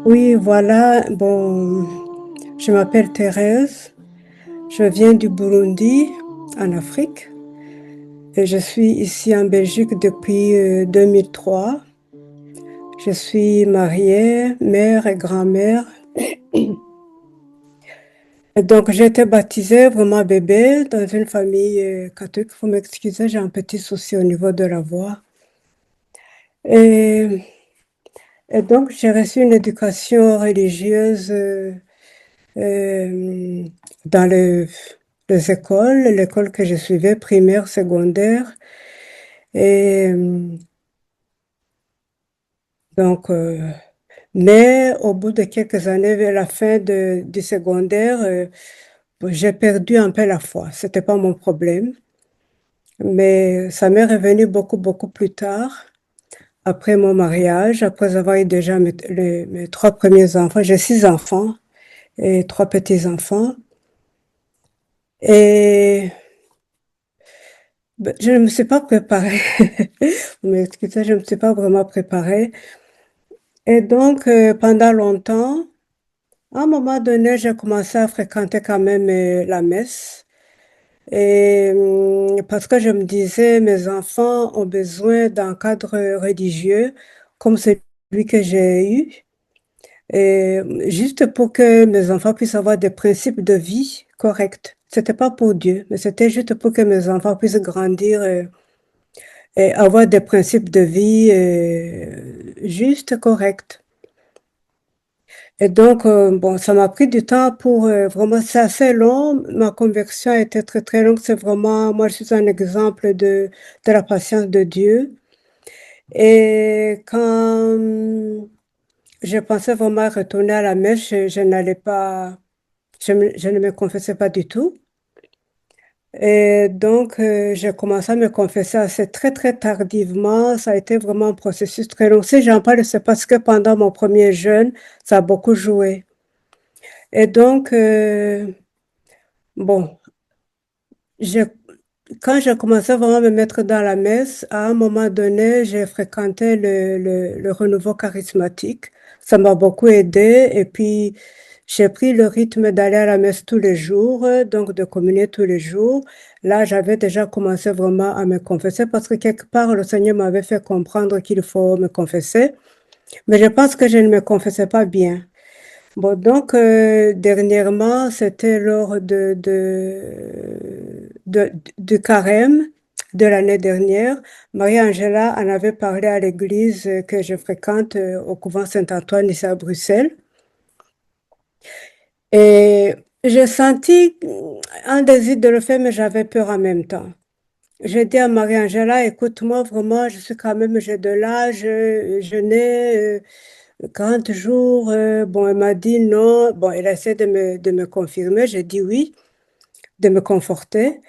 Oui, voilà. Bon, je m'appelle Thérèse. Je viens du Burundi, en Afrique, et je suis ici en Belgique depuis 2003. Je suis mariée, mère et grand-mère. Et donc, j'ai été baptisée vraiment bébé dans une famille catholique. Il faut m'excuser, j'ai un petit souci au niveau de la voix. Et, et donc, j'ai reçu une éducation religieuse euh, dans les écoles, l'école que je suivais, primaire, secondaire. Et donc, mais au bout de quelques années, vers la fin du secondaire, j'ai perdu un peu la foi. C'était pas mon problème. Mais ça m'est revenu beaucoup, beaucoup plus tard, après mon mariage, après avoir eu déjà mes trois premiers enfants. J'ai six enfants et trois petits-enfants. Et ben, je ne me suis pas préparée. Vous m'excusez, je ne me suis pas vraiment préparée. Et donc, pendant longtemps, à un moment donné, j'ai commencé à fréquenter quand même la messe. Et parce que je me disais, mes enfants ont besoin d'un cadre religieux comme celui que j'ai eu, et juste pour que mes enfants puissent avoir des principes de vie corrects. C'était pas pour Dieu, mais c'était juste pour que mes enfants puissent grandir et avoir des principes de vie juste corrects. Et donc, bon, ça m'a pris du temps pour vraiment, c'est assez long. Ma conversion a été très, très longue. C'est vraiment, moi, je suis un exemple de la patience de Dieu. Et quand je pensais vraiment retourner à la messe, je n'allais pas, je ne me confessais pas du tout. Et donc, j'ai commencé à me confesser assez très, très tardivement. Ça a été vraiment un processus très long. Si j'en parle, c'est parce que pendant mon premier jeûne, ça a beaucoup joué. Et donc, bon, j'ai, quand j'ai commencé vraiment à me mettre dans la messe, à un moment donné, j'ai fréquenté le renouveau charismatique. Ça m'a beaucoup aidé. Et puis, j'ai pris le rythme d'aller à la messe tous les jours, donc de communier tous les jours. Là, j'avais déjà commencé vraiment à me confesser parce que quelque part, le Seigneur m'avait fait comprendre qu'il faut me confesser. Mais je pense que je ne me confessais pas bien. Bon, donc, dernièrement, c'était lors du carême de l'année dernière. Marie-Angela en avait parlé à l'église que je fréquente au couvent Saint-Antoine ici à Bruxelles. Et j'ai senti un désir de le faire, mais j'avais peur en même temps. J'ai dit à Marie-Angela, écoute-moi, vraiment, je suis quand même, j'ai de l'âge, je n'ai 40 jours. Bon, elle m'a dit non. Bon, elle a essayé de me confirmer. J'ai dit oui, de me conforter.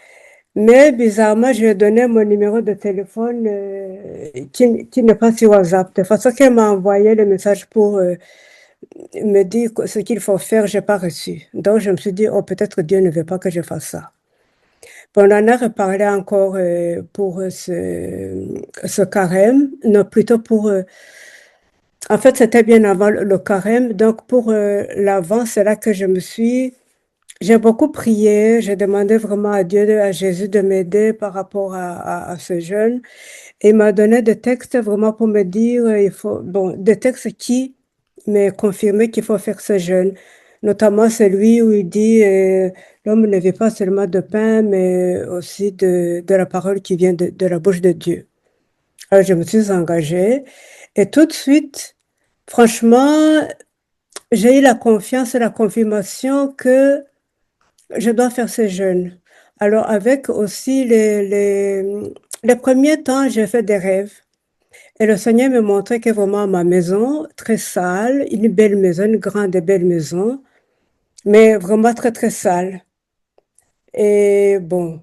Mais bizarrement, je lui ai donné mon numéro de téléphone qui n'est pas sur WhatsApp. De façon qu'elle m'a envoyé le message pour me dire ce qu'il faut faire, j'ai pas reçu. Donc, je me suis dit, oh, peut-être Dieu ne veut pas que je fasse ça. Bon, on en a reparlé encore pour ce carême, non, plutôt pour en fait, c'était bien avant le carême. Donc, pour l'avant, c'est là que j'ai beaucoup prié. J'ai demandé vraiment à Dieu, à Jésus de m'aider par rapport à ce jeûne. Et il m'a donné des textes vraiment pour me dire, bon, des textes qui me confirmaient qu'il faut faire ce jeûne. Notamment celui où il dit, l'homme ne vit pas seulement de pain, mais aussi de la parole qui vient de la bouche de Dieu. Alors, je me suis engagée et tout de suite, franchement, j'ai eu la confiance et la confirmation que je dois faire ce jeûne. Alors, avec aussi les premiers temps, j'ai fait des rêves. Et le Seigneur me montrait que vraiment ma maison, très sale, une belle maison, une grande et belle maison, mais vraiment très, très sale. Et bon,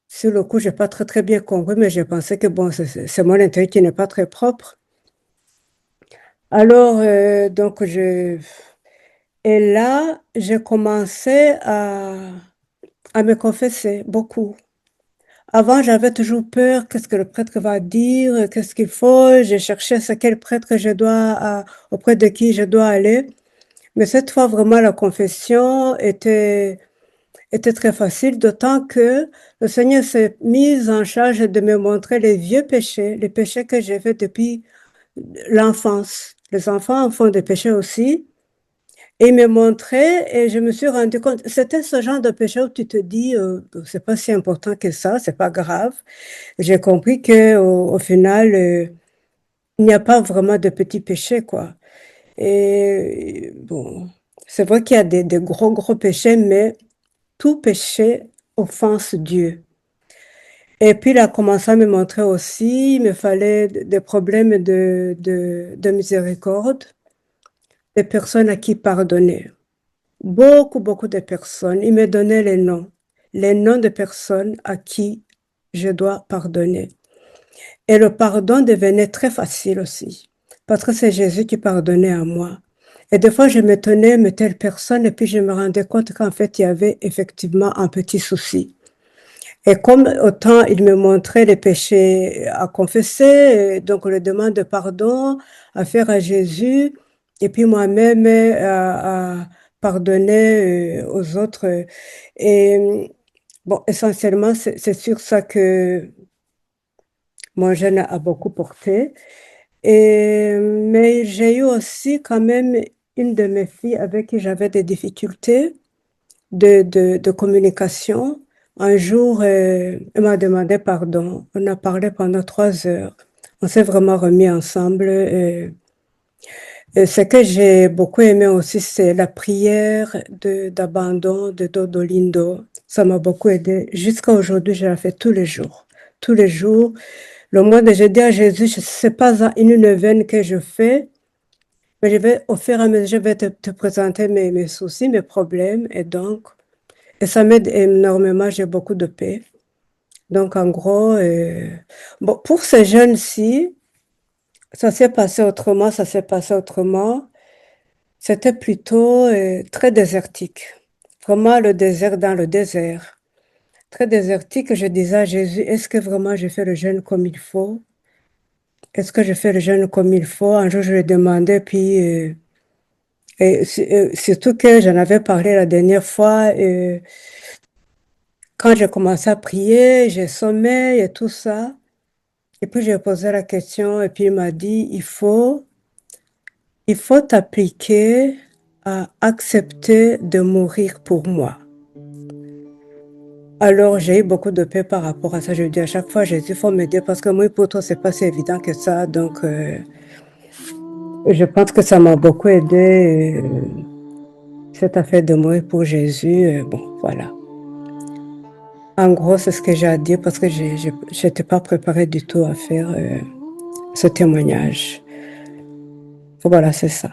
sur le coup, j'ai pas très, très bien compris, mais j'ai pensé que bon, c'est mon intérieur qui n'est pas très propre. Alors, donc, et là, j'ai commencé à me confesser beaucoup. Avant, j'avais toujours peur, qu'est-ce que le prêtre va dire, qu'est-ce qu'il faut. Je cherchais c'est quel prêtre je dois, auprès de qui je dois aller. Mais cette fois, vraiment, la confession était très facile, d'autant que le Seigneur s'est mis en charge de me montrer les vieux péchés, les péchés que j'ai faits depuis l'enfance. Les enfants font des péchés aussi. Et il me montrait et je me suis rendu compte, c'était ce genre de péché où tu te dis, c'est pas si important que ça, c'est pas grave. J'ai compris que au final, il n'y a pas vraiment de petits péchés, quoi. Et bon, c'est vrai qu'il y a des gros, gros péchés, mais tout péché offense Dieu. Et puis, il a commencé à me montrer aussi, il me fallait des problèmes de miséricorde, des personnes à qui pardonner. Beaucoup, beaucoup de personnes. Il me donnait les noms de personnes à qui je dois pardonner. Et le pardon devenait très facile aussi, parce que c'est Jésus qui pardonnait à moi. Et des fois, je me tenais, mais telle personne, et puis je me rendais compte qu'en fait, il y avait effectivement un petit souci. Et comme autant il me montrait les péchés à confesser, donc le demande de pardon à faire à Jésus, et puis moi-même à pardonner aux autres. Et bon, essentiellement, c'est sur ça que mon jeûne a beaucoup porté. Mais j'ai eu aussi quand même une de mes filles avec qui j'avais des difficultés de communication. Un jour, elle m'a demandé pardon. On a parlé pendant 3 heures. On s'est vraiment remis ensemble. Et ce que j'ai beaucoup aimé aussi, c'est la prière d'abandon de Dodolindo. Ça m'a beaucoup aidé. Jusqu'à aujourd'hui, je la fais tous les jours. Tous les jours. Le moment de je dis à Jésus, c'est pas une neuvaine que je fais, mais je vais, au fur et à mesure, je vais te présenter mes soucis, mes problèmes. Et ça m'aide énormément, j'ai beaucoup de paix. Donc, en gros, bon, pour ces jeunes-ci, ça s'est passé autrement, ça s'est passé autrement. C'était plutôt très désertique. Vraiment le désert dans le désert. Très désertique, je disais à Jésus, est-ce que vraiment je fais le jeûne comme il faut? Est-ce que je fais le jeûne comme il faut? Un jour, je lui ai demandé, puis, surtout que j'en avais parlé la dernière fois, quand j'ai commencé à prier, j'ai sommeil et tout ça. Et puis, j'ai posé la question, et puis il m'a dit, il faut t'appliquer à accepter de mourir pour moi. Alors, j'ai eu beaucoup de paix par rapport à ça. Je dis à chaque fois, Jésus, il faut m'aider parce que moi, pour toi, c'est pas si évident que ça. Donc, je pense que ça m'a beaucoup aidé, cette affaire de mourir pour Jésus. Bon, voilà. En gros, c'est ce que j'ai à dire parce que je n'étais pas préparée du tout à faire ce témoignage. Voilà, c'est ça.